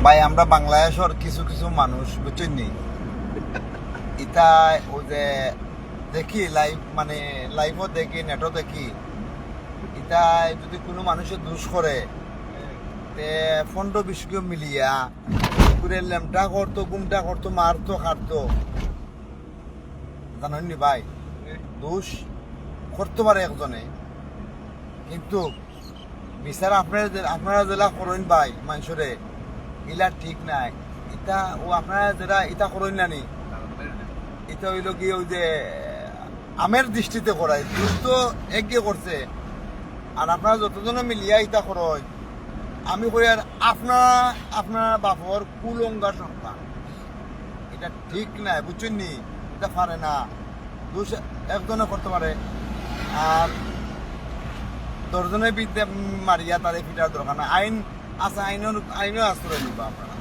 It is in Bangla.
ভাই আমরা বাংলাদেশের কিছু কিছু মানুষ বুঝছেন নি ইটা ওই যে দেখি লাইভ মানে লাইভও দেখি নেটও দেখি ইটা যদি কোনো মানুষের দোষ করে তে 15-20 কেউ মিলিয়া করে ল্যামটা করতো গুমটা করতো মারতো খাটতো জানেন নি ভাই দোষ করতে পারে একজনে কিন্তু বিচার আপনারা জেলা করেন ভাই মানুষরে ইলা ঠিক নাই ইটা ও আপনারা যারা ইটা করেন না নি এটা হইল কি ওই যে আমের দৃষ্টিতে করায় দোষ তো একগে করছে আর আপনারা যতজনে মিলিয়া ইটা করেন আমি করি আর আপনার বাপর কুলঙ্গা সন্তান এটা ঠিক নাই বুঝছেন নি এটা পারে না দোষ একজনে করতে পারে আর দশজনের বিদ্যা মারিয়া তারে ফিটার দরকার না আইন আছে আইনও আশ্রয় নিবা আপনারা